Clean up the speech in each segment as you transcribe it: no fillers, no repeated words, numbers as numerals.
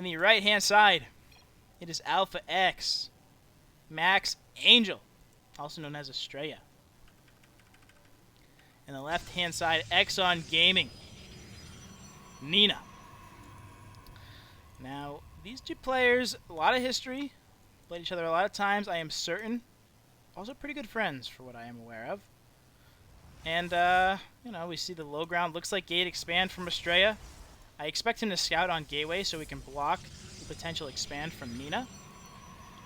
the right-hand side, it is Alpha X, Max Angel, also known as Astrea. And the left-hand side, Exxon Gaming, Nina. Now, these two players, a lot of history, played each other a lot of times, I am certain. Also pretty good friends, for what I am aware of. And, you know, we see the low ground. Looks like gate expand from Astrea. I expect him to scout on gateway so we can block the potential expand from Nina.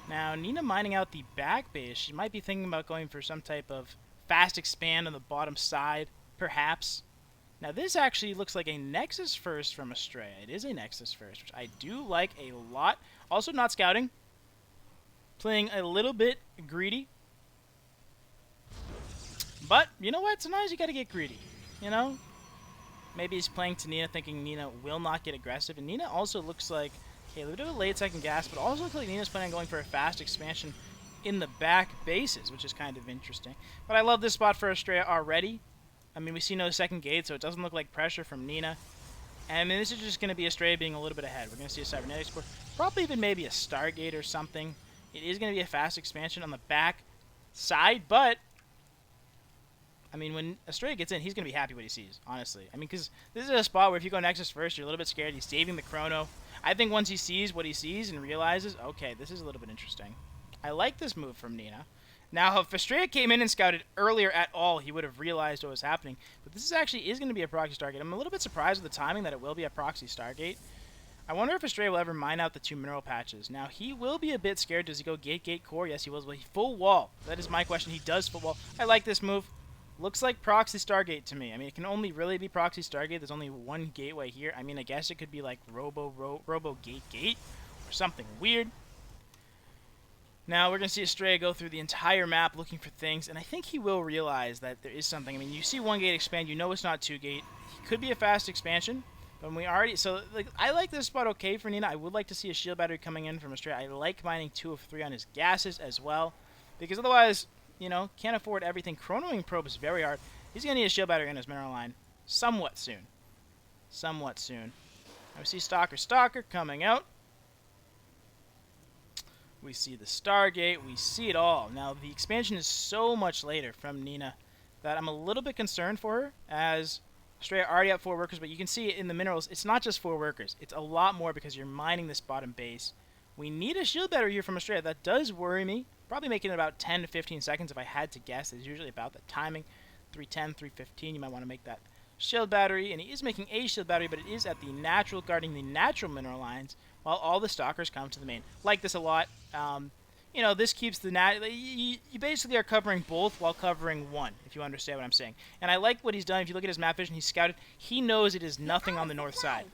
Now, Nina mining out the back base. She might be thinking about going for some type of fast expand on the bottom side, perhaps. Now, this actually looks like a Nexus first from Astrea. It is a Nexus first, which I do like a lot. Also not scouting. Playing a little bit greedy. But, you know what? Sometimes you gotta get greedy, you know? Maybe he's playing to Nina thinking Nina will not get aggressive. And Nina also looks like, okay, a little bit of a late second gas, but also looks like Nina's planning on going for a fast expansion in the back bases, which is kind of interesting. But I love this spot for Astrea already. I mean, we see no second gate, so it doesn't look like pressure from Nina. And I mean, this is just going to be Astrea being a little bit ahead. We're going to see a Cybernetics board, probably even maybe a Stargate or something. It is going to be a fast expansion on the back side, but I mean, when Astrea gets in, he's going to be happy what he sees, honestly. I mean, because this is a spot where if you go Nexus first, you're a little bit scared. He's saving the chrono. I think once he sees what he sees and realizes, okay, this is a little bit interesting. I like this move from Nina. Now, if Astrea came in and scouted earlier at all, he would have realized what was happening. But this actually is going to be a proxy Stargate. I'm a little bit surprised with the timing that it will be a proxy Stargate. I wonder if Astrea will ever mine out the 2 mineral patches. Now, he will be a bit scared. Does he go gate, core? Yes, he will. Will he full wall? That is my question. He does full wall. I like this move. Looks like proxy Stargate to me. I mean, it can only really be proxy Stargate. There's only one gateway here. I mean, I guess it could be like Robo Gate or something weird. Now, we're going to see Astrea go through the entire map looking for things, and I think he will realize that there is something. I mean, you see 1 gate expand, you know it's not 2 gate. It could be a fast expansion, but we already... So, like, I like this spot okay for Nina. I would like to see a shield battery coming in from Astrea. I like mining 2 of 3 on his gases as well, because otherwise, you know, can't afford everything. Chronoing probe is very hard. He's going to need a shield battery in his mineral line somewhat soon. Somewhat soon. Now we see Stalker coming out. We see the Stargate. We see it all. Now, the expansion is so much later from Nina that I'm a little bit concerned for her, as Astrea already have 4 workers, but you can see in the minerals, it's not just 4 workers. It's a lot more because you're mining this bottom base. We need a shield battery here from Astrea. That does worry me. Probably making it about 10 to 15 seconds if I had to guess. It's usually about the timing. 310, 315, you might want to make that shield battery. And he is making a shield battery, but it is at the natural, guarding the natural mineral lines, while all the stalkers come to the main. Like this a lot. You know, this keeps the you basically are covering both while covering one, if you understand what I'm saying. And I like what he's done. If you look at his map vision, he's scouted. He knows it is nothing on the north side.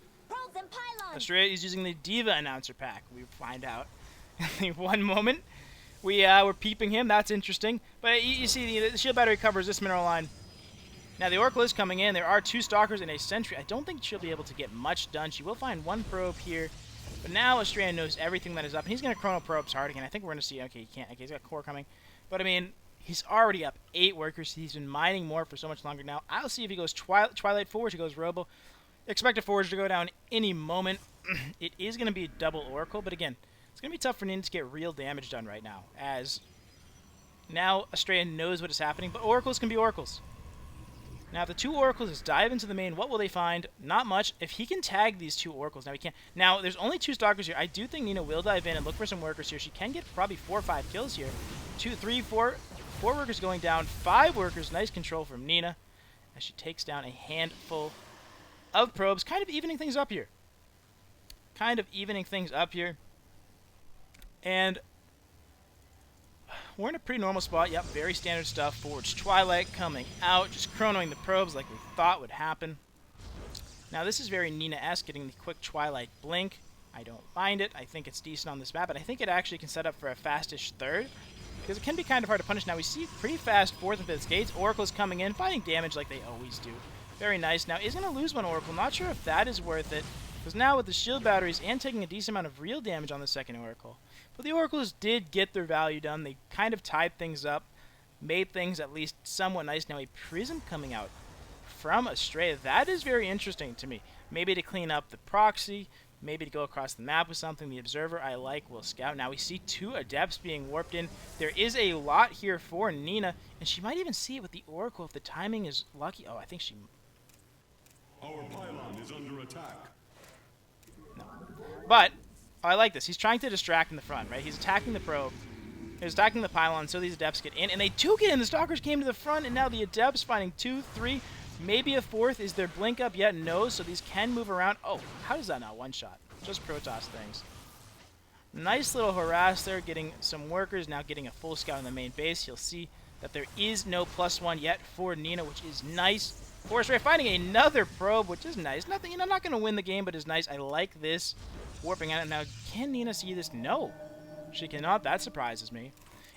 Astrea is using the Diva announcer pack. We find out in one moment. We're peeping him. That's interesting. But you see, the shield battery covers this mineral line. Now, the Oracle is coming in. There are 2 stalkers and a sentry. I don't think she'll be able to get much done. She will find 1 probe here. But now Astrea knows everything that is up. And he's going to chrono probes hard again. I think we're going to see... Okay, he can't. Okay, he's got core coming. But, I mean, he's already up 8 workers. He's been mining more for so much longer now. I'll see if he goes Twilight Forge. He goes Robo. Expect a Forge to go down any moment. It is going to be a double Oracle. But, again, it's going to be tough for Nina to get real damage done right now. As now Astrea knows what is happening. But Oracles can be Oracles. Now, if the 2 Oracles just dive into the main, what will they find? Not much. If he can tag these 2 Oracles, now he can't. Now, there's only 2 Stalkers here. I do think Nina will dive in and look for some workers here. She can get probably 4 or 5 kills here. 2, 3, 4. 4 workers going down. 5 workers. Nice control from Nina as she takes down a handful of probes. Kind of evening things up here. And we're in a pretty normal spot. Yep, very standard stuff. Forge Twilight coming out, just chronoing the probes like we thought would happen. Now, this is very Nina-esque, getting the quick Twilight blink. I don't mind it. I think it's decent on this map, and I think it actually can set up for a fastish third, because it can be kind of hard to punish. Now, we see pretty fast 4th and 5th gates. Oracle's coming in, fighting damage like they always do. Very nice. Now, he's going to lose 1 Oracle. Not sure if that is worth it, because now with the shield batteries and taking a decent amount of real damage on the 2nd Oracle. But the Oracles did get their value done. They kind of tied things up, made things at least somewhat nice. Now a Prism coming out from Astrea. That is very interesting to me. Maybe to clean up the proxy, maybe to go across the map with something. The Observer I like will scout. Now we see 2 Adepts being warped in. There is a lot here for Nina, and she might even see it with the Oracle if the timing is lucky. Oh, I think she... Our pylon is under attack. No. But, I like this. He's trying to distract in the front, right? He's attacking the probe. He's attacking the pylon, so these Adepts get in, and they do get in. The Stalkers came to the front, and now the Adepts finding 2, 3, maybe a 4th. Is there blink up yet? No, so these can move around. Oh, how does that not one-shot? Just Protoss things. Nice little harass there, getting some workers, now getting a full scout on the main base. You'll see that there is no +1 yet for Nina, which is nice. Force Ray finding another probe, which is nice. Nothing, you know, not going to win the game, but is nice. I like this. Warping at it. Now, can Nina see this? No. She cannot. That surprises me.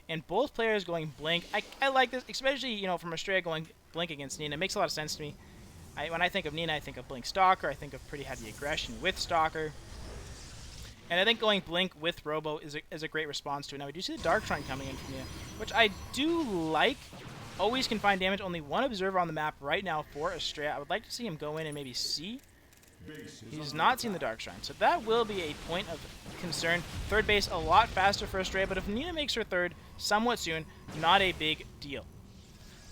And both players going blink. I like this, especially, you know, from Astrea going blink against Nina. It makes a lot of sense to me. When I think of Nina, I think of blink Stalker. I think of pretty heavy aggression with Stalker. And I think going blink with Robo is a great response to it. Now, we do see the Dark Shrine coming in from Nina, which I do like. Always can find damage. Only 1 Observer on the map right now for Astrea. I would like to see him go in and maybe see. He's not seen the Dark Shrine, so that will be a point of concern. Third base a lot faster for Astrea, but if Nina makes her third somewhat soon, not a big deal.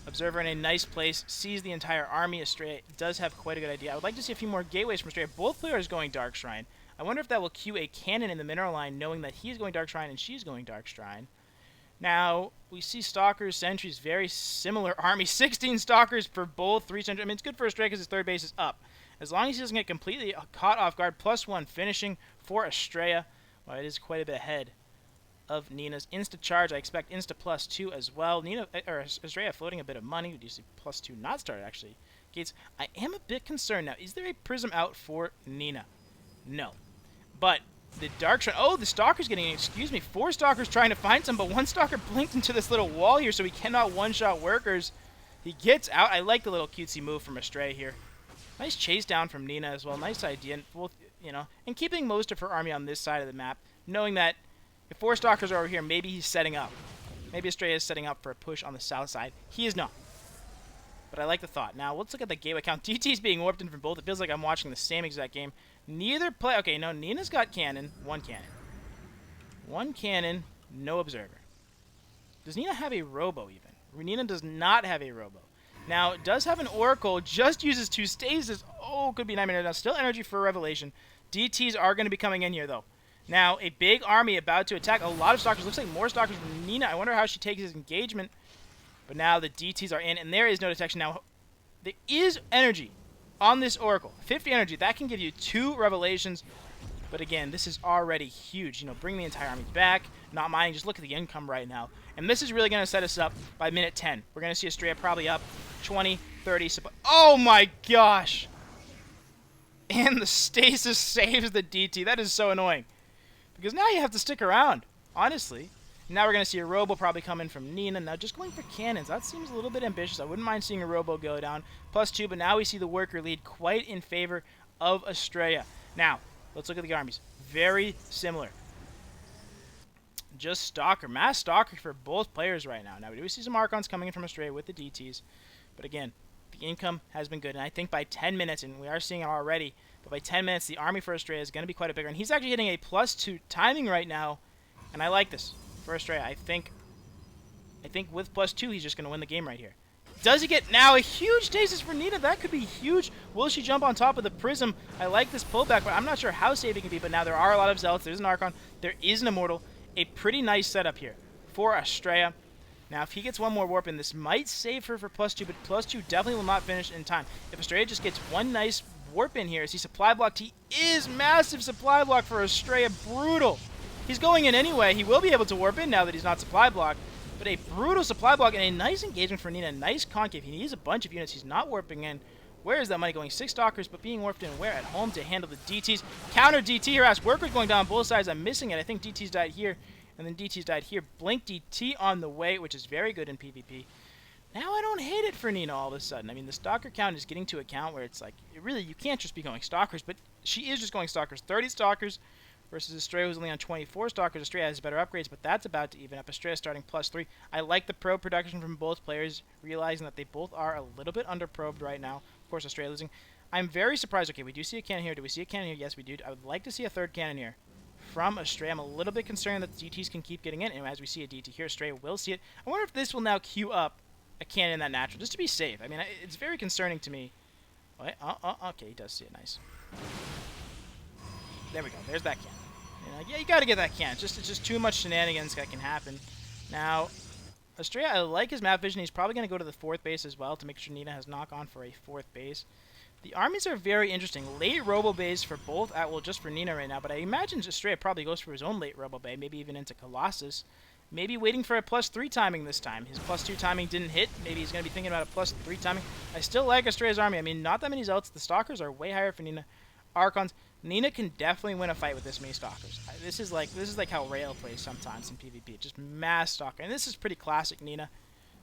Observer in a nice place, sees the entire army. Astrea does have quite a good idea. I would like to see a few more gateways from Astrea. Both players going Dark Shrine. I wonder if that will cue a cannon in the mineral line, knowing that he's going Dark Shrine and she's going Dark Shrine. Now, we see Stalkers, Sentries, very similar army. 16 Stalkers for both, 3 Sentries. I mean, it's good for Astrea because his third base is up. As long as he doesn't get completely caught off guard, +1 finishing for Astrea. Well, it is quite a bit ahead of Nina's. Insta charge, I expect insta +2 as well. Nina, or Astrea floating a bit of money. We do see +2 not started, actually. Gates, I am a bit concerned now. Is there a Prism out for Nina? No. But the Dark Shrine, oh, the Stalker's getting, excuse me, 4 Stalkers trying to find some, but 1 Stalker blinked into this little wall here, so he cannot one-shot workers. He gets out. I like the little cutesy move from Astrea here. Nice chase down from Nina as well. Nice idea. And both, you know, and keeping most of her army on this side of the map, knowing that if 4 Stalkers are over here, maybe he's setting up. Maybe Astrea is setting up for a push on the south side. He is not. But I like the thought. Now, let's look at the gateway count. DT's being warped in from both. It feels like I'm watching the same exact game. Neither play... Okay, no, Nina's got cannon. 1 cannon. 1 cannon, no Observer. Does Nina have a Robo, even? Nina does not have a Robo. Now, it does have an Oracle. Just uses 2 stasis. Oh, could be 9 minutes. Now, still energy for Revelation. DTs are going to be coming in here, though. Now, a big army about to attack. A lot of Stalkers. Looks like more Stalkers from Nina. I wonder how she takes his engagement. But now the DTs are in, and there is no detection. Now, there is energy on this Oracle. 50 energy. That can give you 2 Revelations. But again, this is already huge. You know, bring the entire army back. Not minding. Just look at the income right now. And this is really going to set us up by minute 10. We're going to see Astrea probably up 20, 30. Oh my gosh! And the stasis saves the DT. That is so annoying. Because now you have to stick around, honestly. Now we're going to see a Robo probably come in from Nina. Now just going for cannons. That seems a little bit ambitious. I wouldn't mind seeing a Robo go down. +2, but now we see the worker lead quite in favor of Astrea. Now, let's look at the armies. Very similar. Just Stalker. Mass Stalker for both players right now. Now we do see some Archons coming in from Astrea with the DTs. But again, the income has been good. And I think by 10 minutes, and we are seeing it already, but by 10 minutes, the army for Astrea is going to be quite a bigger. And he's actually hitting a +2 timing right now. And I like this. For Astrea, I think with +2, he's just going to win the game right here. Does he get now a huge stasis for Nina? That could be huge. Will she jump on top of the Prism? I like this pullback, but I'm not sure how safe it can be. But now there are a lot of Zealots. There's an Archon. There is an Immortal. A pretty nice setup here for Astrea. Now, if he gets 1 more warp in, this might save her for +2, but +2 definitely will not finish in time. If Astrea just gets 1 nice warp in here, is he supply blocked? He is massive supply block for Astrea. Brutal. He's going in anyway. He will be able to warp in now that he's not supply blocked. But a brutal supply block and a nice engagement for Nina. Nice concave. He needs a bunch of units. He's not warping in. Where is that money going? 6 Stalkers, but being warped in where? At home to handle the DTs. Counter DT harass. Workers going down both sides. I'm missing it. I think DTs died here. And then DTs died here. Blink DT on the way, which is very good in PvP. Now I don't hate it for Nina all of a sudden. I mean, the Stalker count is getting to a count where it's like, really, you can't just be going Stalkers. But she is just going Stalkers. 30 Stalkers. Versus Astrea, who's only on 24 Stalkers. Astrea has better upgrades, but that's about to even up. Astrea starting +3. I like the probe production from both players, realizing that they both are a little bit under-probed right now. Of course, Astrea losing. I'm very surprised. Okay, we do see a cannon here. Do we see a cannon here? Yes, we do. I would like to see a third cannon here from Astrea. I'm a little bit concerned that the DTs can keep getting in. And as we see a DT here, Astrea will see it. I wonder if this will now queue up a cannon in that natural, just to be safe. I mean, it's very concerning to me. Wait, okay, he does see it. Nice. There we go. There's that cannon. Yeah, you got to get that cannon. It's just too much shenanigans that can happen. Now, Astrea, I like his map vision. He's probably going to go to the 4th base as well to make sure Nina has knock on for a 4th base. The armies are very interesting. Late Robo Bays for both, well, just for Nina right now, but I imagine Astrea probably goes for his own late Robo Bay, maybe even into Colossus. Maybe waiting for a +3 timing this time. His +2 timing didn't hit. Maybe he's going to be thinking about a +3 timing. I still like Astrea's army. I mean, not that many Zealots. The Stalkers are way higher for Nina. Archons. Nina can definitely win a fight with this many Stalkers. This is like how Rail plays sometimes in PvP. Just mass Stalker. And this is pretty classic Nina.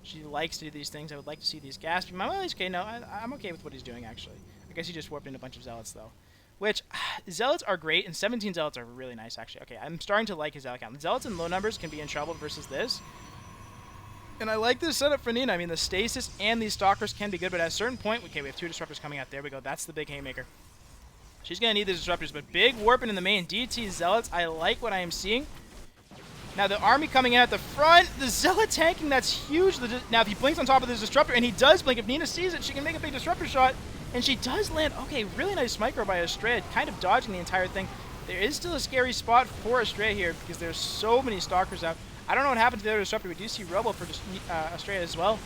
She likes to do these things. I would like to see these gas. Well, he's okay. No, I'm okay with what he's doing, actually. I guess he just warped in a bunch of Zealots, though. Which, Zealots are great, and 17 Zealots are really nice, actually. Okay, I'm starting to like his Zealot count. Zealots in low numbers can be in trouble versus this. And I like this setup for Nina. I mean, the Stasis and these Stalkers can be good, but at a certain point... Okay, we have 2 Disruptors coming out. There we go. That's the big Haymaker. She's going to need the Disruptors, but big warping in the main. DT Zealots, I like what I am seeing. Now, the army coming in at the front. The Zealot tanking, that's huge. Now, if he blinks on top of this Disruptor, and he does blink, if Nina sees it, she can make a big Disruptor shot. And she does land. Okay, really nice micro by Astrea, kind of dodging the entire thing. There is still a scary spot for Astrea here because there's so many Stalkers out. I don't know what happened to the other Disruptor. We do see Robo for Astrea as well.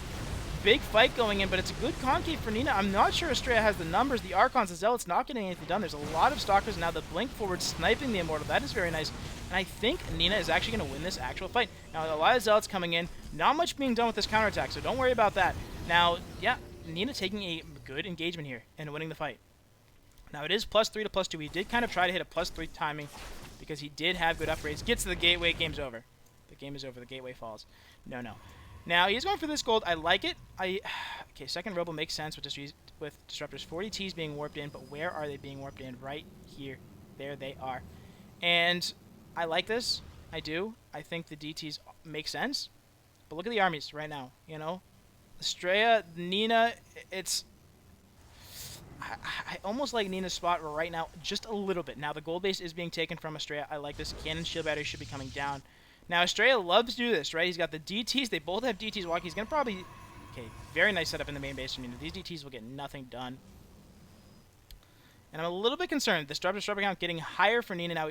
Big fight going in, but it's a good concave for Nina. I'm not sure Astrea has the numbers. The Archons, the Zealots not getting anything done. There's a lot of Stalkers. Now the blink forward sniping the Immortal. That is very nice. And I think Nina is actually going to win this actual fight. Now, a lot of Zealots coming in. Not much being done with this counterattack, so don't worry about that. Now, yeah, Nina taking a good engagement here and winning the fight. Now, it is +3 to +2. He did kind of try to hit a +3 timing because he did have good upgrades. Gets to the gateway, game's over. The game is over. The gateway falls. No. Now, he's going for this gold. I like it. Okay, second Robo makes sense with Disruptors. 40 Ts being warped in, but where are they being warped in? Right here. There they are. And I like this. I do. I think the DTs make sense. But look at the armies right now, you know? Astrea, Nina, it's... I almost like Nina's spot right now just a little bit. Now, the gold base is being taken from Astrea. I like this. Cannon shield battery should be coming down. Now, Astrea loves to do this, right? He's got the DTs. They both have DTs walking. He's going to probably... Okay, very nice setup in the main base for Nina. These DTs will get nothing done. And I'm a little bit concerned. The Disruptor count getting higher for Nina. Now,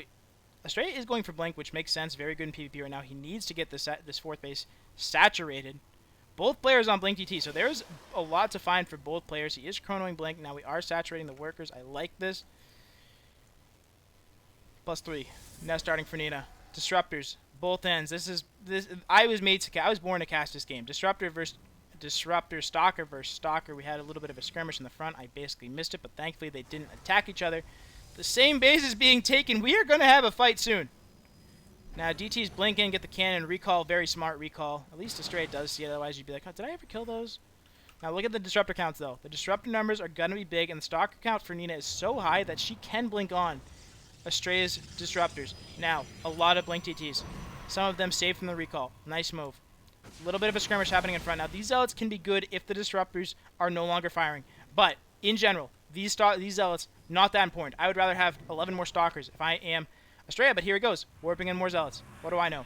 Astrea is going for Blink, which makes sense. Very good in PvP right now. He needs to get this 4th base saturated. Both players on Blink DT, so there's a lot to find for both players. He is chronoing Blink. Now we are saturating the workers. I like this. +3. Now starting for Nina. Disruptors, both ends. I was born to cast this game. Disruptor, Stalker versus Stalker. We had a little bit of a skirmish in the front. I basically missed it, but thankfully they didn't attack each other. The same base is being taken. We are going to have a fight soon. Now, DT's blink in, get the cannon, recall, very smart recall. At least Astrea does see it, otherwise you'd be like, oh, did I ever kill those? Now, look at the Disruptor counts, though. The Disruptor numbers are going to be big, and the Stalker count for Nina is so high that she can blink on Astrea's Disruptors. Now, a lot of blink DTs. Some of them saved from the recall. Nice move. A little bit of a skirmish happening in front. Now, these Zealots can be good if the Disruptors are no longer firing. But, in general, these Zealots, not that important. I would rather have 11 more Stalkers if I am Astrea, but here it goes. Warping in more Zealots. What do I know?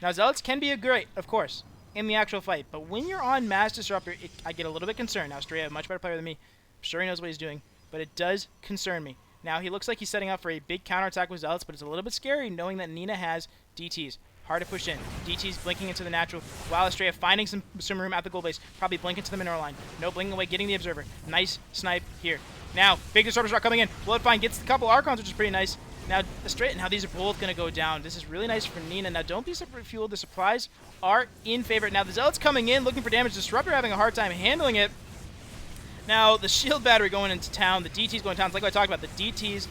Now, Zealots can be a great, of course, in the actual fight. But when you're on Mass Disruptor, I get a little bit concerned. Now, Astrea, a much better player than me. I'm sure he knows what he's doing. But it does concern me. Now, he looks like he's setting up for a big counterattack with Zealots, but it's a little bit scary knowing that Nina has DTs. Hard to push in. DT's blinking into the natural, while Astrea finding some room at the gold base. Probably blink into the mineral line. No blinking away, getting the Observer. Nice snipe here. Now, big Disruptor shot coming in. Bloodfine gets a couple Archons, which is pretty nice. Now, now these are both going to go down. This is really nice for Nina. Now, don't be fueled. The supplies are in favor. Now, the Zealots coming in, looking for damage. Disruptor having a hard time handling it. Now, the shield battery going into town. The DT's going to town. It's like what I talked about. The DT's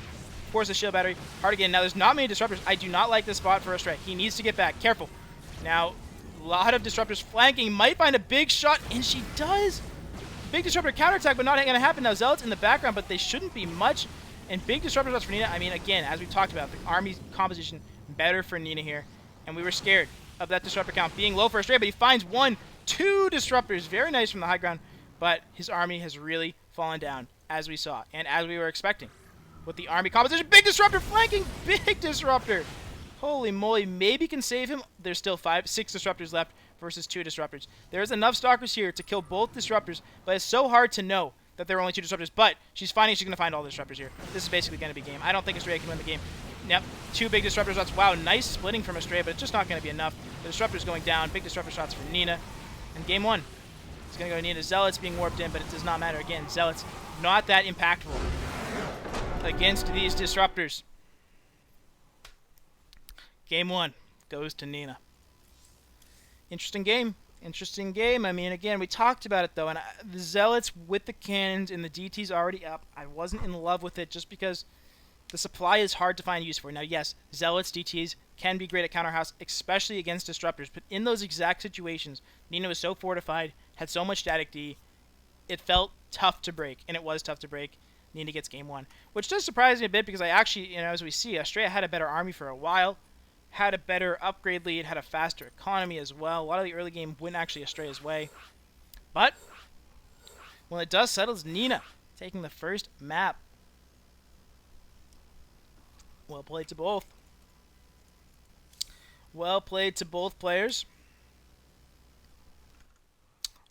force the shield battery. Hard again. Now, there's not many Disruptors. I do not like this spot for Astrea. He needs to get back. Careful. Now, a lot of Disruptors flanking. Might find a big shot, and she does. Big Disruptor counterattack, but not going to happen. Now, Zealots in the background, but they shouldn't be much. And big Disruptor shots for Nina. I mean, again, as we talked about, the army composition better for Nina here. And we were scared of that Disruptor count being low for Astrea, but he finds 2 Disruptors. Very nice from the high ground, but his army has really fallen down. as we saw, and as we were expecting. With the army composition, big disruptor flanking, big disruptor. Holy moly, maybe can save him. There's still 6 disruptors left versus 2 disruptors. There's enough stalkers here to kill both disruptors, but it's so hard to know that there are only 2 disruptors. But she's going to find all the disruptors here. This is basically going to be game. I don't think Astrea can win the game. Yep, 2 big disruptor shots. Wow, nice splitting from Astrea, but it's just not going to be enough. The disruptor's going down. Big disruptor shots from Nina. And game 1. It's going to go to Nina. Zealots being warped in, but it does not matter. Again, Zealots not that impactful against these disruptors. Game 1 goes to Nina. Interesting game. Interesting game. I mean, again, we talked about it, though. And the Zealots with the cannons and the DT's already up. I wasn't in love with it just because the supply is hard to find use for. Now, yes, Zealots, DTs can be great at counterhouse, especially against disruptors. But in those exact situations, Nina was so fortified, had so much static D, it felt tough to break. And it was tough to break. Nina gets game 1. Which does surprise me a bit because I actually, as we see, Astrea had a better army for a while. Had a better upgrade lead, had a faster economy as well. A lot of the early game went actually Astrea's way. But when it does settle, it's Nina taking the first map. Well played to both. Well played to both players.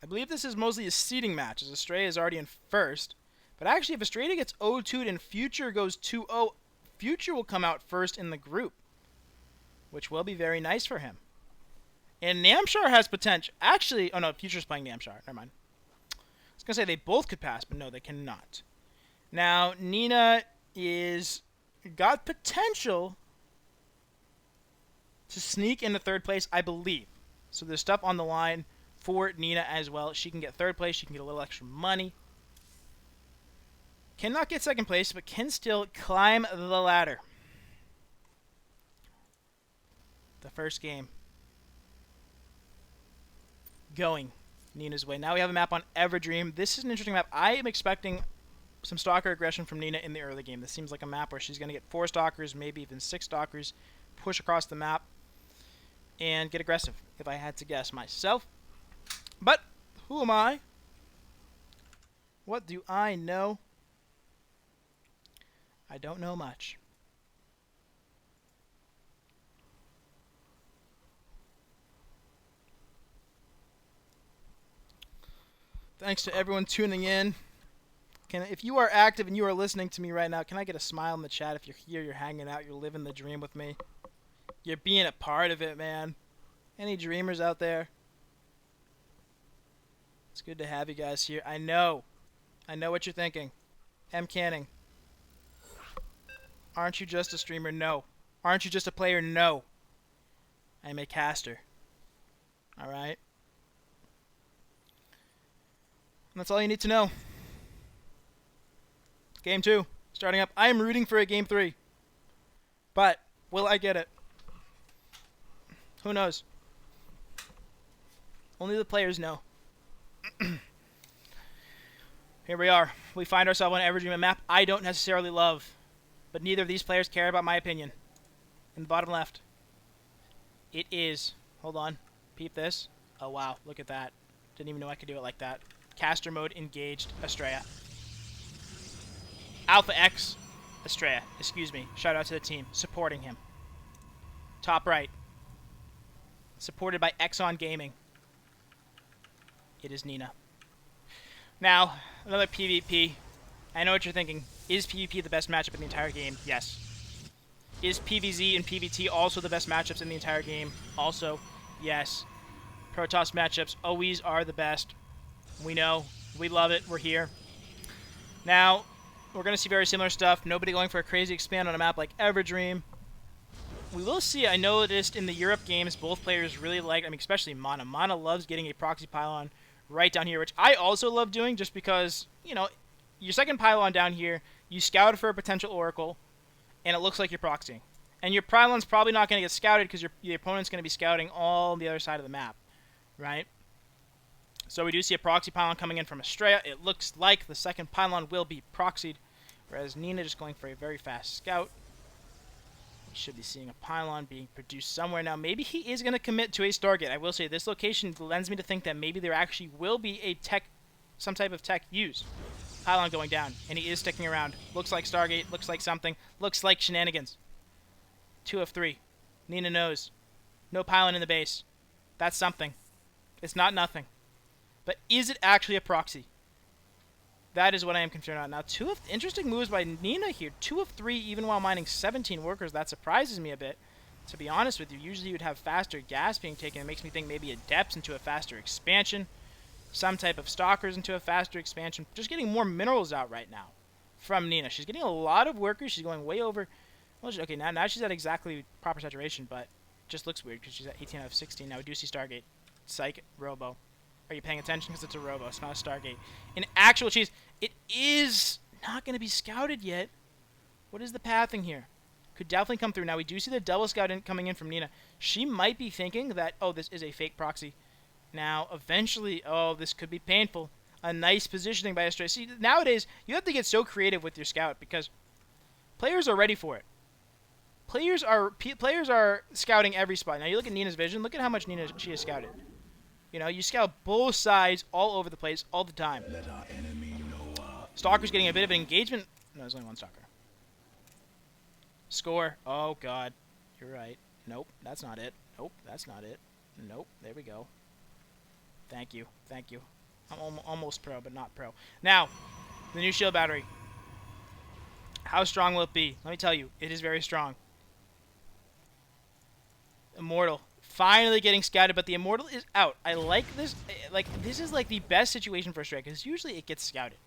I believe this is mostly a seeding match, as Astrea is already in first. But actually, if Astrea gets 0-2'd and Future goes 2-0, Future will come out first in the group, which will be very nice for him. And Namshar has potential. Actually, oh no, Future's playing Namshar. Never mind. I was going to say they both could pass, but no, they cannot. Now, Nina is got potential to sneak into 3rd place, I believe. So there's stuff on the line for Nina as well. She can get 3rd place. She can get a little extra money. Cannot get 2nd place, but can still climb the ladder. The first game going Nina's way. Now we have a map on Everdream. This is an interesting map. I am expecting some stalker aggression from Nina in the early game. This seems like a map where she's going to get 4 stalkers, maybe even 6 stalkers, push across the map, and get aggressive, if I had to guess myself. But who am I? What do I know? I don't know much. Thanks to everyone tuning in. If you are active and you are listening to me right now, can I get a smile in the chat? If you're here, you're hanging out, you're living the dream with me. You're being a part of it, man. Any dreamers out there? It's good to have you guys here. I know what you're thinking. M. Canning. Aren't you just a streamer? No. Aren't you just a player? No. I'm a caster. Alright? That's all you need to know. Game 2. Starting up. I am rooting for a Game 3. But, will I get it? Who knows? Only the players know. Here we are. We find ourselves on Everdream, a map I don't necessarily love. But neither of these players care about my opinion. In the bottom left. It is. Hold on. Peep this. Oh, wow. Look at that. Didn't even know I could do it like that. Caster mode engaged. Astrea. Alpha X. Astrea. Excuse me. Shout out to the team. Supporting him. Top right. Supported by Exxon Gaming. It is Nina. Now, another PvP. I know what you're thinking. Is PvP the best matchup in the entire game? Yes. Is PvZ and PvT also the best matchups in the entire game? Also, yes. Protoss matchups always are the best. We know. We love it. We're here. Now, we're going to see very similar stuff. Nobody going for a crazy expand on a map like Everdream. We will see. I noticed in the Europe games, both players really like, especially Mana. Mana loves getting a proxy pylon right down here, which I also love doing just because, your second pylon down here, you scout for a potential oracle, and it looks like you're proxying. And your pylon's probably not going to get scouted because your opponent's going to be scouting all the other side of the map, right? So we do see a proxy pylon coming in from Astrea. It looks like the second pylon will be proxied, whereas Nina just going for a very fast scout. We should be seeing a pylon being produced somewhere. Now, maybe he is going to commit to a Stargate. I will say this location lends me to think that maybe there actually will be a tech, some type of tech used. Pylon going down, and he is sticking around. Looks like Stargate, looks like something, looks like shenanigans. 2 of 3. Nina knows. No pylon in the base. That's something. It's not nothing. But is it actually a proxy? That is what I am concerned about. Now, interesting moves by Nina here. 2 of 3, even while mining 17 workers. That surprises me a bit. To be honest with you, usually you'd have faster gas being taken. It makes me think maybe Adepts into a faster expansion. Some type of Stalkers into a faster expansion. Just getting more minerals out right now from Nina. She's getting a lot of workers. She's going way over. Well, okay, now she's at exactly proper saturation, but just looks weird because she's at 18 out of 16. Now we do see Stargate. Psych, Robo. Are you paying attention? Because it's a Robo. It's not a Stargate. In actual cheese, it is not going to be scouted yet. What is the pathing here? Could definitely come through. Now, we do see the double scout coming in from Nina. She might be thinking that, oh, this is a fake proxy. Now, eventually, oh, this could be painful. A nice positioning by Astrea. See, nowadays, you have to get so creative with your scout because players are ready for it. Players are scouting every spot. Now, you look at Nina's vision. Look at how much she has scouted. You know, you scout both sides all over the place all the time. Let our enemy know. Stalker's getting a bit of an engagement. No, there's only one Stalker. Score. Oh, God. You're right. Nope, that's not it. Nope, that's not it. Nope, there we go. Thank you. Thank you. I'm almost pro, but not pro. Now, the new shield battery. How strong will it be? Let me tell you, it is very strong. Immortal. Finally getting scouted, but the Immortal is out. I like this. Like, this is like the best situation for Astrea, because usually it gets scouted.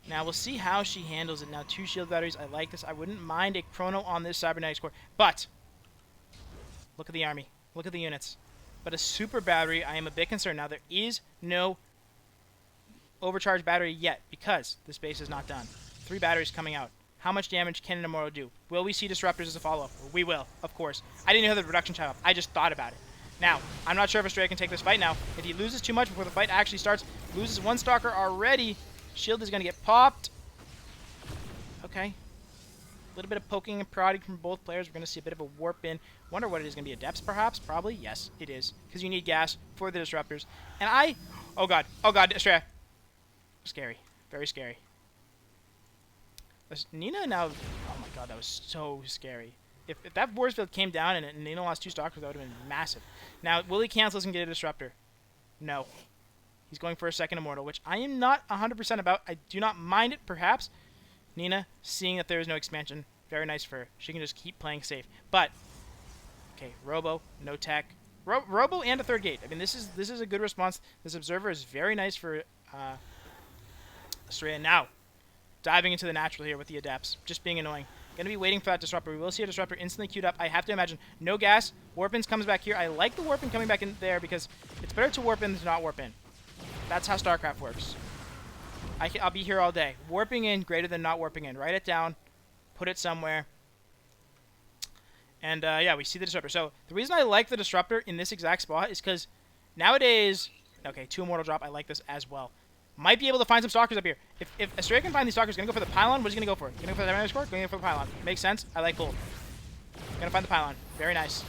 Now, we'll see how she handles it. Now, 2 shield batteries. I like this. I wouldn't mind a chrono on this cybernetics core. But, look at the army. Look at the units. But a super battery, I am a bit concerned. Now, there is no overcharged battery yet, because this base is not done. 3 batteries coming out. How much damage can an Immortal do? Will we see disruptors as a follow-up? We will, of course. I didn't know the reduction time up. I just thought about it. Now, I'm not sure if Astrea can take this fight now. If he loses too much before the fight actually starts, loses 1 Stalker already, shield is going to get popped. Okay. A little bit of poking and prodding from both players. We're going to see a bit of a warp in. Wonder what it is going to be. Adepts, perhaps? Probably. Yes, it is. Because you need gas for the disruptors. And oh, God. Oh, God, Astrea. Scary. Very scary. Nina now... Oh, my God, that was so scary. If that force field came down and Nina lost 2 Stalkers, that would have been massive. Now, will he cancel this and get a disruptor? No. He's going for a second Immortal, which I am not 100% about. I do not mind it, perhaps. Nina, seeing that there is no expansion, very nice for her. She can just keep playing safe. But, okay, Robo, no tech. Robo and a 3rd gate. I mean, this is a good response. This Observer is very nice for Astrea. Now, diving into the natural here with the Adepts. Just being annoying. Going to be waiting for that Disruptor. We will see a Disruptor instantly queued up. I have to imagine. No gas. Warp-ins comes back here. I like the Warp-in coming back in there because it's better to warp in than to not warp in. That's how StarCraft works. I'll be here all day. Warping in greater than not warping in. Write it down. Put it somewhere. And, yeah, we see the Disruptor. So, the reason I like the Disruptor in this exact spot is because nowadays... Okay, 2 Immortal drop. I like this as well. Might be able to find some Stalkers up here. If Astrea can find these Stalkers, going to go for the Pylon. What is he going to go for? Going to go for the Dynamic Score? Going to go for the Pylon. Makes sense. I like both. Going to find the Pylon. Very nice.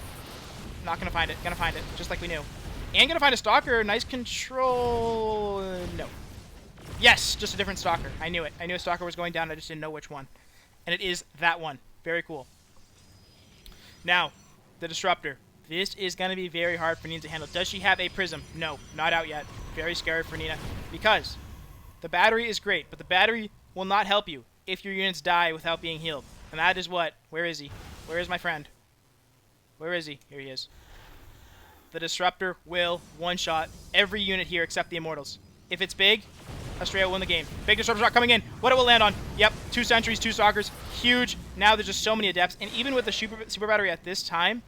Not going to find it. Going to find it. Just like we knew. And going to find a Stalker. Nice control. No. Yes, just a different Stalker. I knew it. I knew a Stalker was going down. I just didn't know which one. And it is that one. Very cool. Now, the Disruptor. This is going to be very hard for Nina to handle. Does she have a Prism? No, not out yet. Very scary for Nina. Because the battery is great, but the battery will not help you if your units die without being healed. And that is what? Where is he? Where is my friend? Where is he? Here he is. The Disruptor will one-shot every unit here except the Immortals. If it's big, Astrea will win the game. Big Disruptor shot coming in. What it will land on? Yep, 2 Sentries, 2 Stalkers. Huge. Now there's just so many Adepts. And even with the super battery at this time,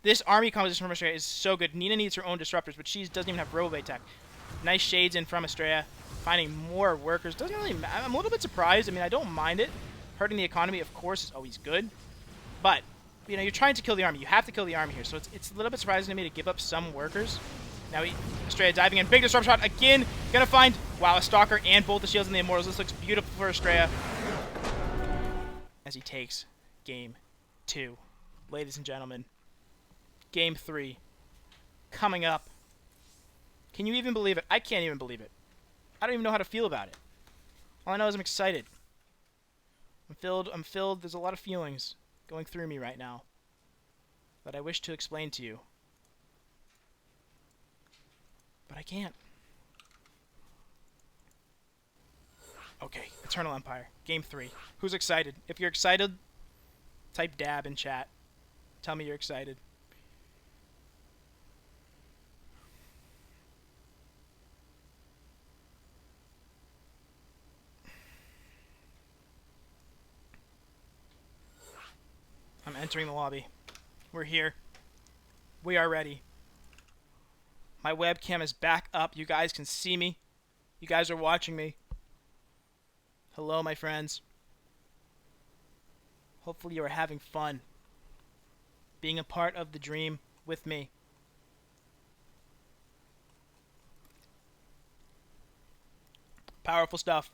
this army composition from Astrea is so good. Nina needs her own Disruptors, but she doesn't even have Robo tech. Nice shades in from Astrea. Finding more workers. Doesn't really matter. I'm a little bit surprised. I mean, I don't mind it. Hurting the economy, of course, is always good. But, you know, you're trying to kill the army. You have to kill the army here. So it's a little bit surprising to me to give up some workers. Now, Astrea diving in. Big Disrupt shot again. Gonna find, wow, a Stalker and both the shields and the Immortals. This looks beautiful for Astrea. As he takes game 2. Ladies and gentlemen. Game 3. Coming up. Can you even believe it? I can't even believe it. I don't even know how to feel about it. All I know is I'm excited. I'm filled. There's a lot of feelings going through me right now that I wish to explain to you. But I can't. Okay, Eternal Empire. Game 3. Who's excited? If you're excited, type dab in chat. Tell me you're excited. I'm entering the lobby. We're here. We are ready. My webcam is back up. You guys can see me. You guys are watching me. Hello, my friends. Hopefully you are having fun being a part of the dream with me. Powerful stuff.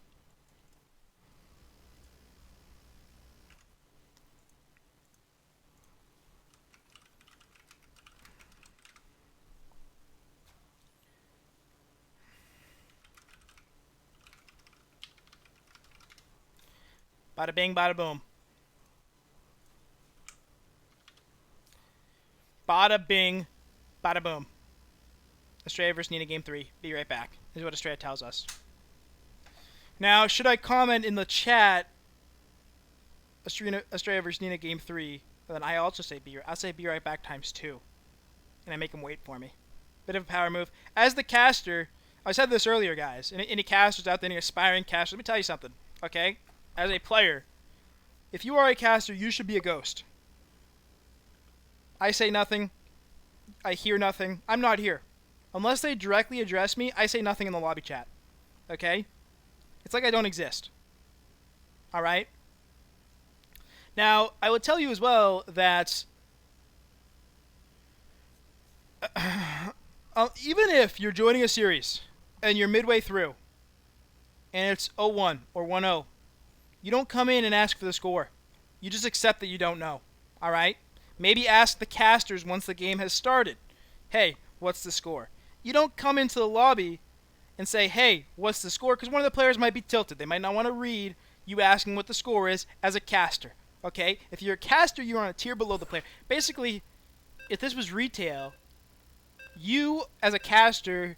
Bada bing, bada boom. Bada bing, bada boom. Astrea versus Nina game 3. Be right back. This is what Astrea tells us. Now, should I comment in the chat Astrea versus Nina game 3, then I also say I'll say be right back times 2. And I make him wait for me. Bit of a power move. As the caster, I said this earlier, guys. Any casters out there, any aspiring casters, let me tell you something, okay? As a player, if you are a caster, you should be a ghost. I say nothing. I hear nothing. I'm not here. Unless they directly address me, I say nothing in the lobby chat. Okay? It's like I don't exist. Alright? Now, I would tell you as well that even if you're joining a series and you're midway through and it's 0-1 or 1-0, you don't come in and ask for the score. You just accept that you don't know. Alright? Maybe ask the casters once the game has started. Hey, what's the score? You don't come into the lobby and say, hey, what's the score? Because one of the players might be tilted. They might not want to read you asking what the score is as a caster. Okay? If you're a caster, you're on a tier below the player. Basically, if this was retail, you as a caster,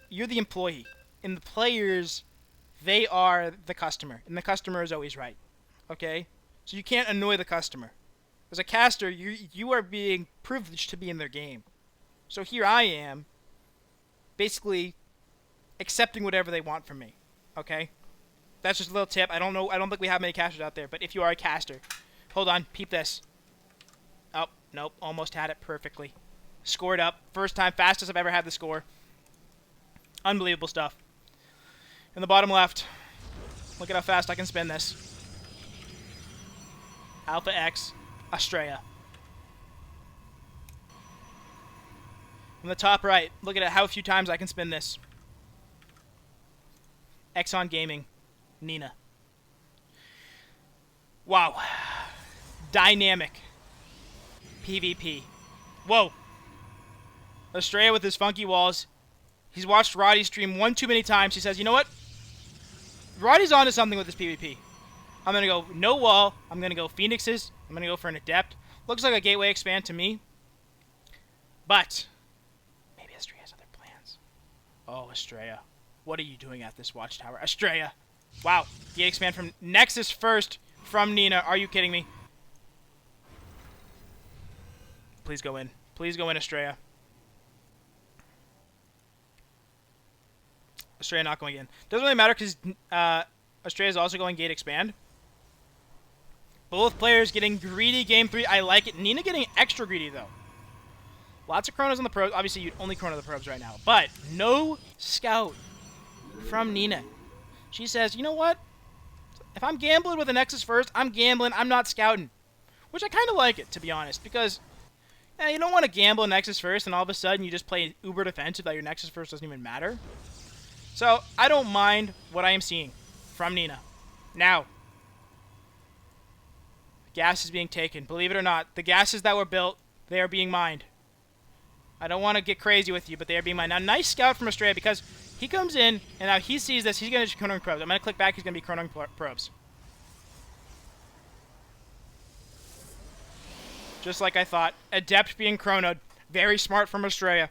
you're the employee. And the players, they are the customer. And the customer is always right. Okay? So you can't annoy the customer. As a caster, you are being privileged to be in their game. So here I am, basically accepting whatever they want from me. Okay? That's just a little tip. I don't think we have many casters out there, but if you are a caster, hold on, peep this. Oh, nope, almost had it perfectly. Scored up. First time, fastest I've ever had the score. Unbelievable stuff. In the bottom left, look at how fast I can spin this. Alpha X, Astrea. In the top right, look at how few times I can spin this. Exxon Gaming, Nina. Wow. Dynamic. PvP. Whoa. Astrea with his funky walls. He's watched Roddy stream one too many times. He says, you know what? Roddy's onto something with this PvP. I'm going to go no wall. I'm going to go Phoenixes. I'm going to go for an Adept. Looks like a gateway expand to me. But maybe Astrea has other plans. Oh, Astrea. What are you doing at this watchtower? Astrea. Wow. The expand from Nexus first from Nina. Are you kidding me? Please go in. Please go in, Astrea. Astrea not going in. Doesn't really matter because Astrea is also going gate expand. Both players getting greedy game 3. I like it. Nina getting extra greedy, though. Lots of chronos on the probes. Obviously, you'd only chrono the probes right now. But no scout from Nina. She says, you know what? If I'm gambling with a Nexus first, I'm gambling. I'm not scouting. Which I kind of like it, to be honest. Because you don't want to gamble a Nexus first and all of a sudden you just play uber defensive that your Nexus first doesn't even matter. So, I don't mind what I am seeing from Nina. Now, gas is being taken. Believe it or not, the gases that were built, they are being mined. I don't want to get crazy with you, but they are being mined. Now, nice scout from Astrea because He comes in, and now he sees this. He's going to chronoing probes. I'm going to click back. He's going to be chronoing probes. Just like I thought. Adept being chronoed. Very smart from Astrea.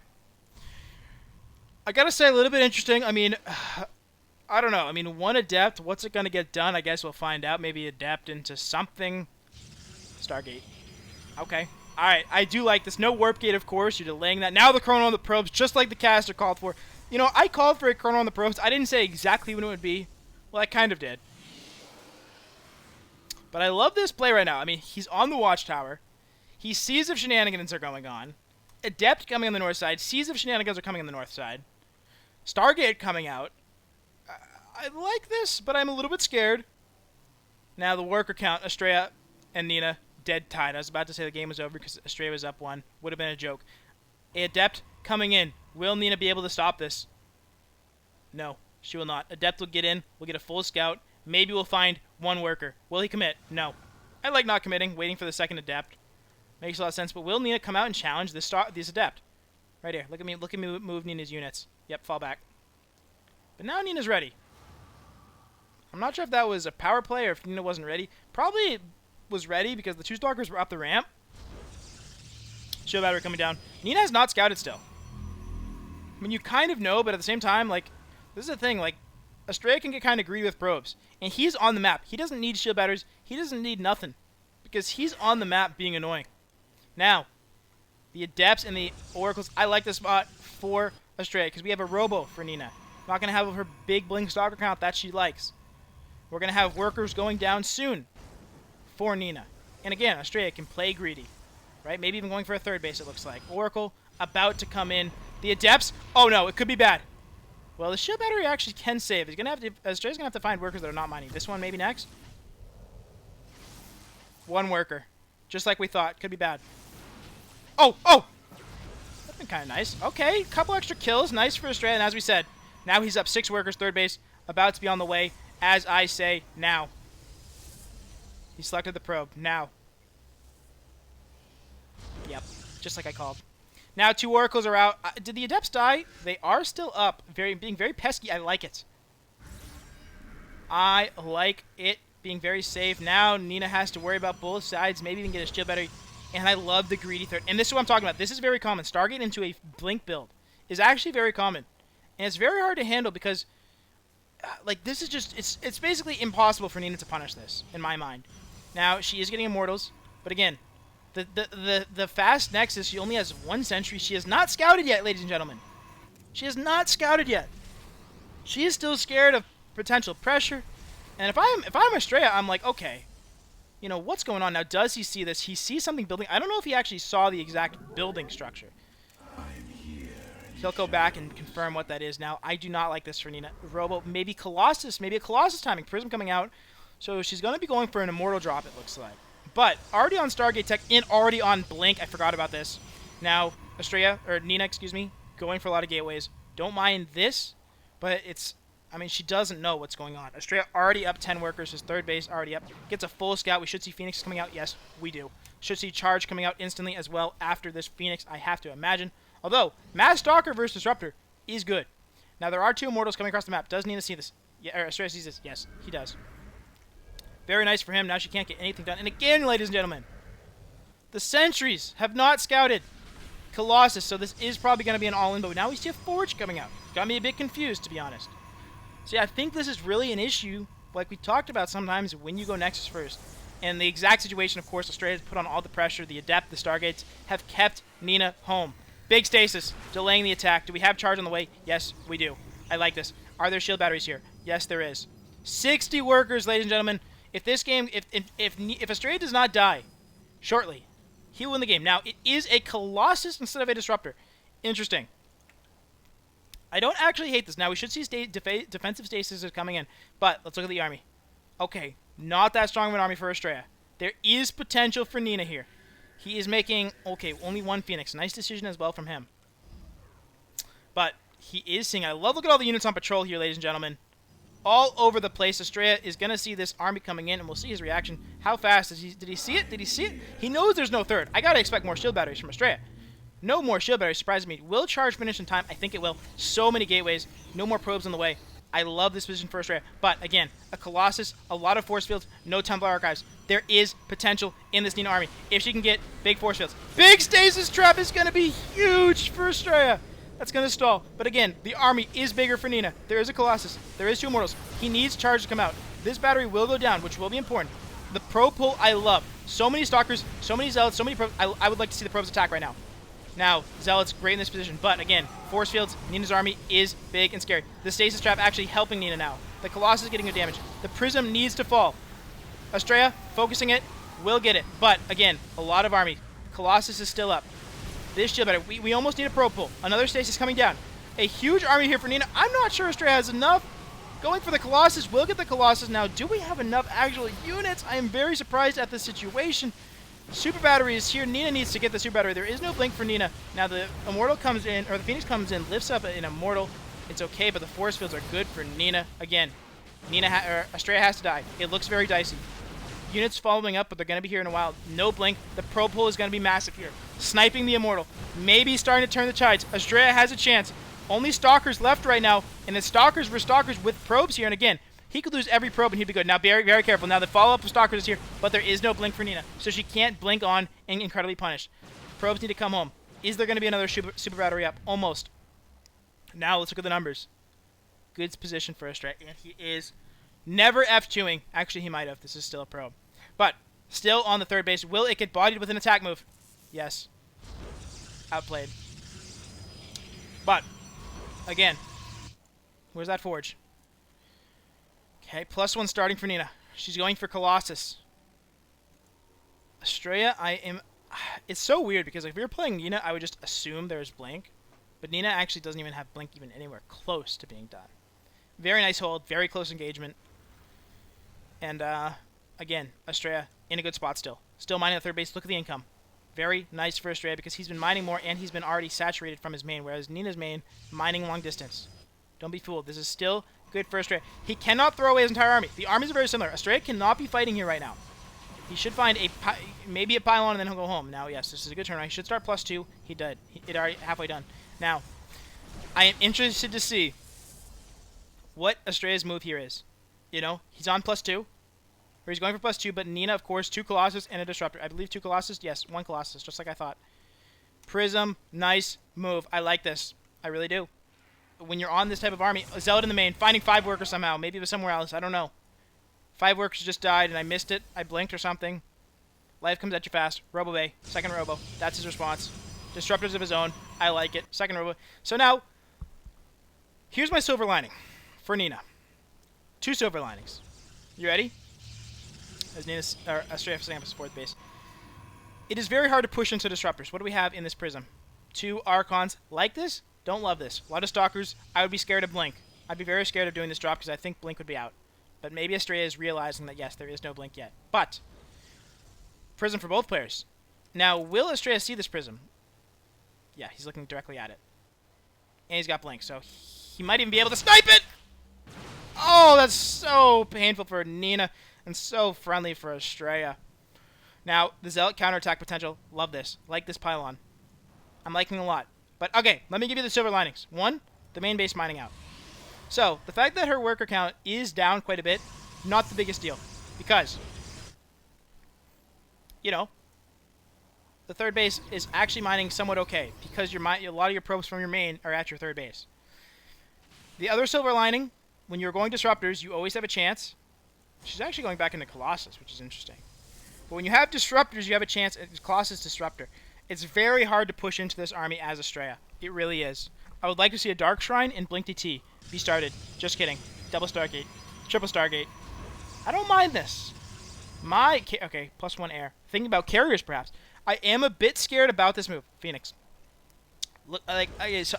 I got to say, a little bit interesting. I mean, I don't know. I mean, one Adept, what's it going to get done? I guess we'll find out. Maybe Adept into something. Stargate. Okay. Alright, I do like this. No Warp Gate, of course. You're delaying that. Now the chrono on the probes, just like the caster called for. You know, I called for a chrono on the probes. I didn't say exactly when it would be. Well, I kind of did. But I love this play right now. I mean, he's on the watchtower. He sees if shenanigans are going on. Adept coming on the north side. Sees if shenanigans are coming on the north side. Stargate coming out. I like this, but I'm a little bit scared. Now the worker count, Astrea and Nina, dead tied. I was about to say the game was over because Astrea was up 1. Would have been a joke. Adept coming in. Will Nina be able to stop this? No, she will not. Adept will get in. We'll get a full scout. Maybe we'll find one worker. Will he commit? No. I like not committing, waiting for the second Adept. Makes a lot of sense. But will Nina come out and challenge this Adept? Right here. Look at me move Nina's units. Yep, fall back. But now Nina's ready. I'm not sure if that was a power play or if Nina wasn't ready. Probably was ready because the 2 stalkers were up the ramp. Shield battery coming down. Nina has not scouted still. I mean, you kind of know, but at the same time, like, this is the thing, like, Astrea can get kind of greedy with probes. And he's on the map. He doesn't need shield batteries. He doesn't need nothing. Because he's on the map being annoying. Now, the Adepts and the Oracles, I like this spot for Astrea because we have a Robo for Nina. Not going to have her big blink stalker count that she likes. We're going to have workers going down soon for Nina. And again, Astrea can play greedy. Right? Maybe even going for a third base, it looks like. Oracle about to come in. The Adepts. Oh no, it could be bad. Well, the shield battery actually can save. Astrea's going to have to find workers that are not mining. This one maybe next. 1 worker. Just like we thought. Could be bad. Oh! That's been kind of nice. Okay, couple extra kills. Nice for Astrea. And as we said, now he's up 6 workers, third base. About to be on the way. As I say, now. He selected the probe. Now. Yep. Just like I called. Now 2 oracles are out. Did the Adepts die? They are still up. Being very pesky. I like it. I like it. Being very safe. Now Nina has to worry about both sides. Maybe even get a shield battery. And I love the greedy third. And this is what I'm talking about. This is very common. Stargate into a blink build is actually very common. And it's very hard to handle because like, this is just, it's basically impossible for Nina to punish this, in my mind. Now, she is getting Immortals, but again, the fast Nexus, she only has 1 sentry. She has not scouted yet, ladies and gentlemen. She has not scouted yet. She is still scared of potential pressure. And if I'm Astrea, I'm like, okay, you know, what's going on now? Does he see this? He sees something building. I don't know if he actually saw the exact building structure. He'll go back and confirm what that is. Now, I do not like this for Nina. Robo, maybe Colossus. Maybe a Colossus timing. Prism coming out. So she's going to be going for an Immortal drop, it looks like. But already on Stargate Tech and already on Blink. I forgot about this. Now, Astrea, or Nina, excuse me, going for a lot of gateways. Don't mind this, but it's, I mean, she doesn't know what's going on. Astrea already up 10 workers. His third base already up. Gets a full scout. We should see Phoenix coming out. Yes, we do. Should see Charge coming out instantly as well after this Phoenix, I have to imagine. Although, Mass Stalker versus Disruptor is good. Now, there are 2 Immortals coming across the map. Does Nina see this? Yeah, or Astrea sees this. Yes, he does. Very nice for him. Now she can't get anything done. And again, ladies and gentlemen, the sentries have not scouted Colossus, so this is probably going to be an all-in, but now we see a Forge coming out. Got me a bit confused, to be honest. So yeah, I think this is really an issue, like we talked about sometimes, when you go Nexus first. And the exact situation, of course, Astrea has put on all the pressure. The Adept, the Stargates, have kept Nina home. Big stasis, delaying the attack. Do we have Charge on the way? Yes, we do. I like this. Are there shield batteries here? Yes, there is. 60 workers, ladies and gentlemen. If this game, if Astrea does not die shortly, he will win the game. Now, it is a Colossus instead of a Disruptor. Interesting. I don't actually hate this. Now, we should see defensive stasis is coming in. But let's look at the army. Okay, not that strong of an army for Astrea. There is potential for Nina here. He is making, okay, only 1 Phoenix. Nice decision as well from him. But he is seeing, look at all the units on patrol here, ladies and gentlemen. All over the place. Astrea is going to see this army coming in, and we'll see his reaction. How fast? Did he see it? Did he see it? He knows there's no third. I got to expect more shield batteries from Astrea. No more shield battery, surprises me. Will charge finish in time? I think it will. So many gateways. No more probes in the way. I love this position for Astrea. But, again, a Colossus, a lot of force fields, no Templar Archives. There is potential in this Nina army. If she can get big force fields. Big Stasis Trap is going to be huge for Astrea. That's going to stall. But, again, the army is bigger for Nina. There is a Colossus. There is 2 Immortals. He needs charge to come out. This battery will go down, which will be important. The probe pull, I love. So many Stalkers, so many Zealots, so many probes. I would like to see the probes attack right now. Now, Zealot's great in this position, but again, force fields, Nina's army is big and scary. The Stasis Trap actually helping Nina now. The Colossus is getting good damage. The Prism needs to fall. Astrea, focusing it, will get it. But, again, a lot of army. Colossus is still up. This shield battery, we almost need a probe pull. Another Stasis coming down. A huge army here for Nina. I'm not sure Astrea has enough. Going for the Colossus, we'll get the Colossus. Now, do we have enough actual units? I am very surprised at this situation. Super Battery is here. Nina needs to get the Super Battery. There is no blink for Nina. Now the Immortal comes in, or the Phoenix comes in, lifts up an Immortal. It's okay, but the force fields are good for Nina. Again, Astrea has to die. It looks very dicey. Units following up, but they're going to be here in a while. No blink. The probe pull is going to be massive here. Sniping the Immortal. Maybe starting to turn the tides. Astrea has a chance. Only Stalkers left right now, and it's Stalkers versus Stalkers with probes here. And again, he could lose every probe and he'd be good. Now, very, very careful. Now, the follow-up of Stalkers is here, but there is no blink for Nina. So she can't blink on and incredibly punish. Probes need to come home. Is there going to be another super battery up? Almost. Now, let's look at the numbers. Good position for Astrea. And he is never F2ing. Actually, he might have. This is still a probe. But, still on the third base. Will it get bodied with an attack move? Yes. Outplayed. But, again, where's that forge? Okay, +1 starting for Nina. She's going for Colossus. Astrea, it's so weird because if we were playing Nina, I would just assume there's blink. But Nina actually doesn't even have blink even anywhere close to being done. Very nice hold, very close engagement. And, again, Astrea in a good spot still. Still mining at third base. Look at the income. Very nice for Astrea because he's been mining more and he's been already saturated from his main, whereas Nina's main, mining long distance. Don't be fooled. This is still good for Astrea. He cannot throw away his entire army. The armies are very similar. Astrea cannot be fighting here right now. He should find maybe a pylon and then he'll go home. Now, yes, this is a good turn. He should start +2. He did. It already halfway done. Now, I am interested to see what Astrea's move here is. You know, he's on +2. Or he's going for +2, but Nina, of course, 2 Colossus and a Disruptor. I believe 2 Colossus? Yes, 1 Colossus, just like I thought. Prism, nice move. I like this. I really do. When you're on this type of army, a Zealot in the main, finding 5 workers somehow. Maybe it was somewhere else. I don't know. 5 workers just died, and I missed it. I blinked or something. Life comes at you fast. Robo Bay. Second Robo. That's his response. Disruptors of his own. I like it. Second Robo. So now, here's my silver lining for Nina. 2 silver linings. You ready? As Nina's, Astrea for Sample's 4th base. It is very hard to push into Disruptors. What do we have in this Prism? 2 Archons. Like this? Don't love this. A lot of Stalkers. I would be scared of Blink. I'd be very scared of doing this drop because I think Blink would be out. But maybe Astrea is realizing that, yes, there is no Blink yet. But, Prism for both players. Now, will Astrea see this Prism? Yeah, he's looking directly at it. And he's got Blink, so he might even be able to snipe it! Oh, that's so painful for Nina and so friendly for Astrea. Now, the Zealot counterattack potential. Love this. Like this pylon. I'm liking a lot. But, okay, let me give you the silver linings. 1, the main base mining out. So, the fact that her worker count is down quite a bit, not the biggest deal. Because, you know, the third base is actually mining somewhat okay. Because a lot of your probes from your main are at your third base. The other silver lining, when you're going Disruptors, you always have a chance. She's actually going back into Colossus, which is interesting. But when you have Disruptors, you have a chance at Colossus Disruptor. It's very hard to push into this army as Astrea. It really is. I would like to see a Dark Shrine and Blink DT be started. Just kidding. Double Stargate. Triple Stargate. I don't mind this. Okay, +1 air. Thinking about carriers, perhaps. I am a bit scared about this move. Phoenix. Look, okay, so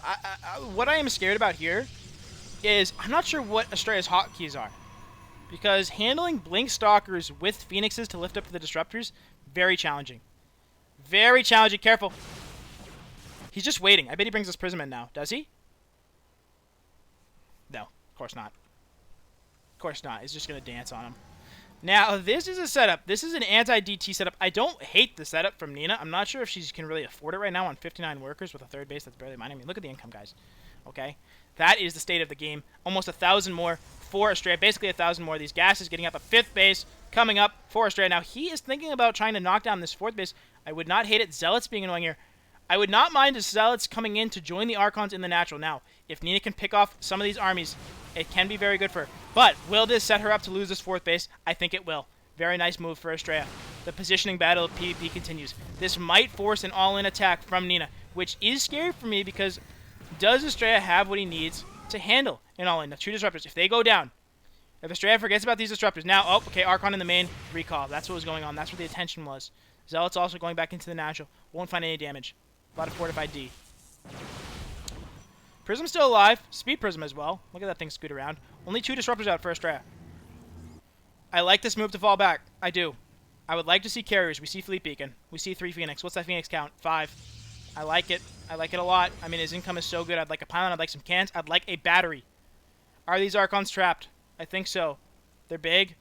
what I am scared about here is I'm not sure what Astrea's hotkeys are. Because handling Blink Stalkers with Phoenixes to lift up the Disruptors, very challenging. Very challenging. Careful. He's just waiting. I bet he brings this Prism in now. Does he? No. Of course not. Of course not. He's just going to dance on him. Now, this is a setup. This is an anti-DT setup. I don't hate the setup from Nina. I'm not sure if she can really afford it right now on 59 workers with a third base that's barely mine. I mean, look at the income, guys. Okay? That is the state of the game. Almost 1,000 more for Astrea. Basically 1,000 more. These gases getting up a 5th base coming up for Astrea. Now, he is thinking about trying to knock down this 4th base. I would not hate it. Zealots being annoying here. I would not mind the Zealots coming in to join the Archons in the natural. Now, if Nina can pick off some of these armies, it can be very good for her. But will this set her up to lose this 4th base? I think it will. Very nice move for Astrea. The positioning battle of PvP continues. This might force an all-in attack from Nina, which is scary for me because does Astrea have what he needs to handle an all-in? Now, 2 disruptors. If they go down, if Astrea forgets about these disruptors, now, oh, okay, Archon in the main, recall. That's what was going on. That's where the attention was. Zealots also going back into the natural. Won't find any damage. A lot of fortified D. Prism's still alive. Speed Prism as well. Look at that thing scoot around. Only 2 disruptors out for Astrea. I like this move to fall back. I do. I would like to see carriers. We see Fleet Beacon. We see 3 Phoenix. What's that Phoenix count? 5. I like it. I like it a lot. I mean, his income is so good. I'd like a pylon. I'd like some cans. I'd like a battery. Are these Archons trapped? I think so. They're big,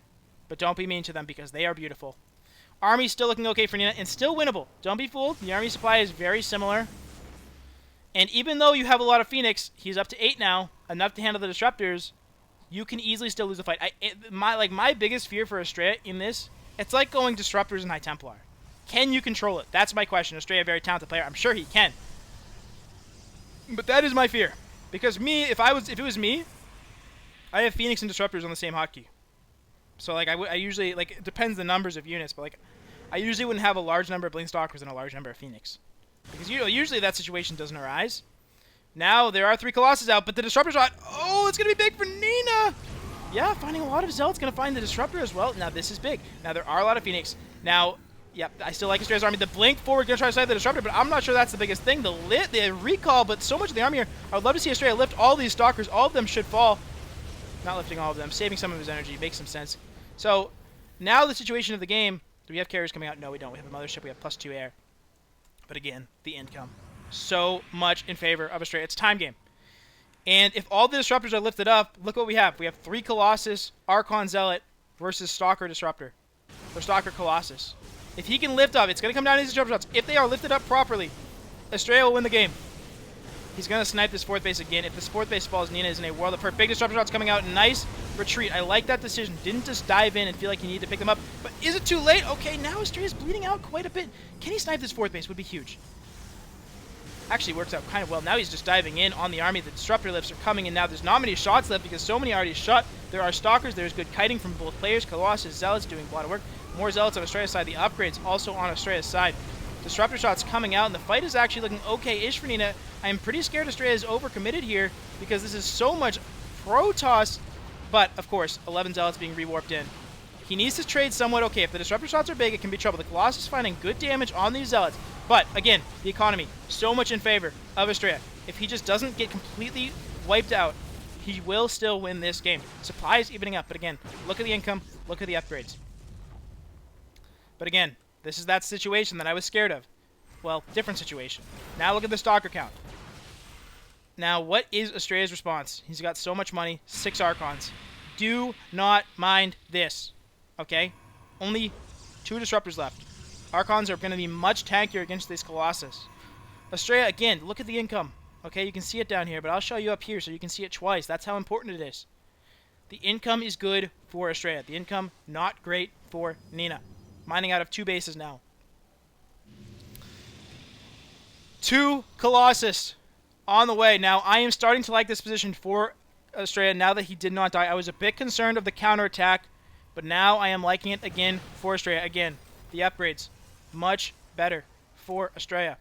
but don't be mean to them because they are beautiful. Army's still looking okay for Nina and still winnable. Don't be fooled. The army supply is very similar. And even though you have a lot of Phoenix, he's up to 8 now, enough to handle the disruptors. You can easily still lose the fight. My biggest fear for Astrea in this, it's like going disruptors in High Templar. Can you control it? That's my question. Astrea, a very talented player. I'm sure he can. But that is my fear. Because me, if it was me, I have Phoenix and disruptors on the same hotkey. So like I usually, like, it depends the numbers of units, but like I usually wouldn't have a large number of Blink Stalkers and a large number of Phoenix. Because usually that situation doesn't arise. Now there are 3 Colossus out, but the Disruptor shot, oh, it's going to be big for Nina! Yeah, finding a lot of Zealots, going to find the Disruptor as well. Now this is big. Now there are a lot of Phoenix. Now, yep, I still like Astrea's army. The Blink forward going to try to side the Disruptor, but I'm not sure that's the biggest thing. The recall, but so much of the army here. I would love to see Astrea lift all these Stalkers. All of them should fall. Not lifting all of them, saving some of his energy. Makes some sense. So, now the situation of the game. Do we have carriers coming out? No, we don't. We have a Mothership. We have +2 air. But again, the income. So much in favor of Astrea. It's time game. And if all the Disruptors are lifted up, look what we have. We have 3 Colossus, Archon Zealot versus Stalker Disruptor. Or Stalker Colossus. If he can lift up, it's going to come down to these Disruptor shots. If they are lifted up properly, Astrea will win the game. He's going to snipe this 4th base again. If this 4th base falls, Nina is in a world of hurt. Big Disruptor shots coming out. Nice retreat. I like that decision. Didn't just dive in and feel like he needed to pick them up. But is it too late? Okay, now Astrea is bleeding out quite a bit. Can he snipe this 4th base? Would be huge. Actually works out kind of well. Now he's just diving in on the army. The Disruptor lifts are coming in now. There's not many shots left because so many already shot. There are Stalkers. There's good kiting from both players. Colossus, Zealots doing a lot of work. More Zealots on Astrea's side. The upgrades also on Astrea's side. Disruptor shots coming out, and the fight is actually looking okay-ish for Nina. I'm pretty scared Astrea is overcommitted here because this is so much Protoss. But, of course, 11 Zealots being rewarped in. He needs to trade somewhat okay. If the Disruptor shots are big, it can be trouble. The Colossus is finding good damage on these Zealots. But, again, the economy, so much in favor of Astrea. If he just doesn't get completely wiped out, he will still win this game. Supply is evening up, but again, look at the income, look at the upgrades. But again, this is that situation that I was scared of. Well, different situation. Now look at the Stalker count. Now, what is Astrea's response? He's got so much money, 6 Archons. Do not mind this, okay? Only 2 Disruptors left. Archons are going to be much tankier against this Colossus. Astrea, again, look at the income. Okay, you can see it down here, but I'll show you up here so you can see it twice. That's how important it is. The income is good for Astrea. The income, not great for Nina. Mining out of 2 bases now. 2 Colossus on the way. Now, I am starting to like this position for Astrea now that he did not die. I was a bit concerned of the counterattack, but now I am liking it again for Astrea. Again, the upgrades, much better for Astrea.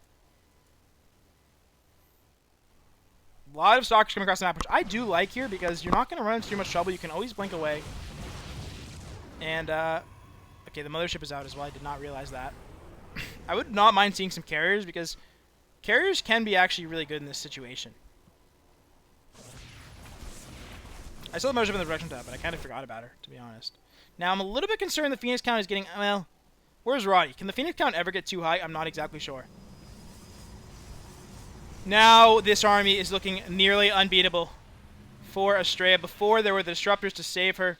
A lot of Stalkers coming across the map, which I do like here because you're not going to run into too much trouble. You can always blink away. And, okay, the Mothership is out as well. I did not realize that. I would not mind seeing some carriers because carriers can be actually really good in this situation. I saw the Mothership in the direction tab, but I kind of forgot about her, to be honest. Now, I'm a little bit concerned the Phoenix count is getting, well, where's Roddy? Can the Phoenix count ever get too high? I'm not exactly sure. Now, this army is looking nearly unbeatable for Astrea. Before, there were the Disruptors to save her.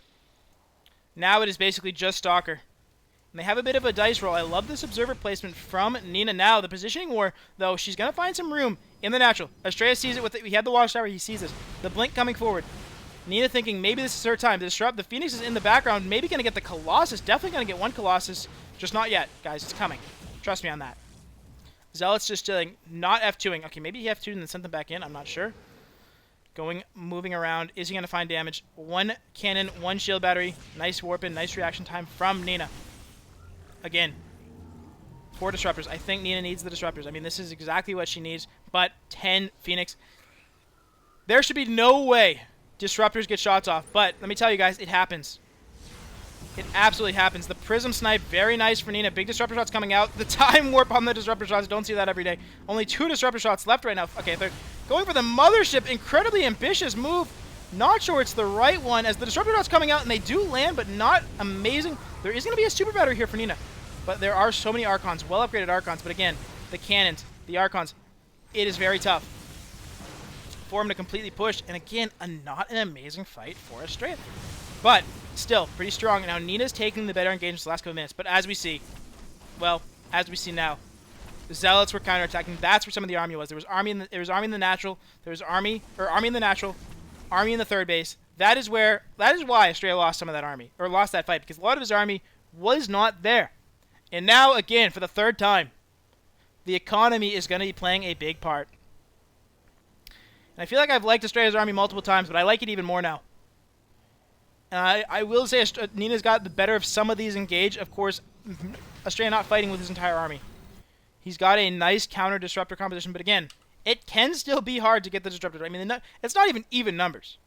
Now it is basically just Stalker. And they have a bit of a dice roll. I love this observer placement from Nina. Now, the positioning war, though, she's going to find some room in the natural. Astrea sees it with it. We had the Watchtower. He sees this. The blink coming forward. Nina thinking maybe this is her time to disrupt. The Phoenix is in the background. Maybe going to get the Colossus. Definitely going to get one Colossus. Just not yet, guys. It's coming. Trust me on that. Zealot's just chilling. Not F2ing. Okay, maybe he F2'd and then sent them back in. I'm not sure. Moving around. Is he going to find damage? One cannon, one shield battery. Nice warp in. Nice reaction time from Nina. Again, 4 disruptors. I think Nina needs the disruptors. I mean, this is exactly what she needs. But 10 Phoenix. There should be no way disruptors get shots off. But let me tell you guys, it happens. It absolutely happens. The Prism Snipe, very nice for Nina. Big disruptor shots coming out. The time warp on the disruptor shots. Don't see that every day. Only 2 disruptor shots left right now. Okay, they're going for the Mothership. Incredibly ambitious move. Not sure it's the right one as the disruptor shots coming out, and they do land, but not amazing. There is going to be a super battery here for Nina. But there are so many Archons, well upgraded Archons. But again, the cannons, the Archons, it is very tough for him to completely push. And again, not an amazing fight for Astrea. But still, pretty strong. Now, Nina's taking the better engagements the last couple of minutes. But as we see, well, as we see now, the Zealots were counterattacking. That's where some of the army was. There was army in the natural. There was army in the natural, army in the third base. That is why Astrea lost some of that army, or lost that fight, because a lot of his army was not there. And now, again, for the third time, the economy is going to be playing a big part. And I feel like I've liked Astrea's army multiple times, but I like it even more now. And I will say Nina's got the better of some of these engage. Of course, Astrea not fighting with his entire army. He's got a nice counter disruptor composition, but again, it can still be hard to get the disruptor. I mean, it's not even numbers.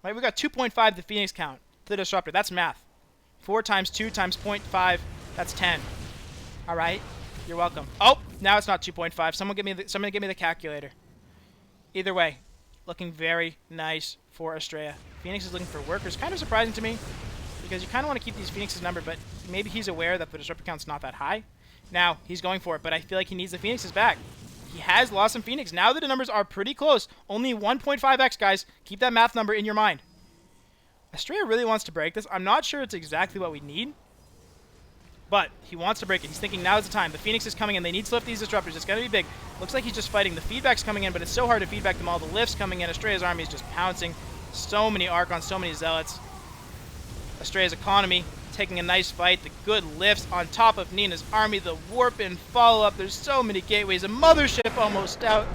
Right? We've got 2.5 the Phoenix count to the disruptor. That's math. 4 times 2 times 0.5, that's 10. All right, you're welcome. Oh, now it's not 2.5. Someone give me the calculator. Either way, looking very nice for Astrea. Phoenix is looking for workers. Kind of surprising to me because you kind of want to keep these Phoenixes numbered, but maybe he's aware that the disruptor count's not that high. Now, he's going for it, but I feel like he needs the Phoenixes back. He has lost some Phoenix. Now that the numbers are pretty close. Only 1.5x, guys. Keep that math number in your mind. Astrea really wants to break this. I'm not sure it's exactly what we need, but he wants to break it. He's thinking now's the time. The Phoenix is coming in. They need to lift these disruptors. It's going to be big. Looks like he's just fighting. The feedback's coming in, but it's so hard to feedback them all. The lifts coming in. Astrea's army is just pouncing. So many Archons, so many Zealots. Astrea's economy taking a nice fight. The good lifts on top of Nina's army. The warp in follow-up. There's so many gateways. A Mothership almost out.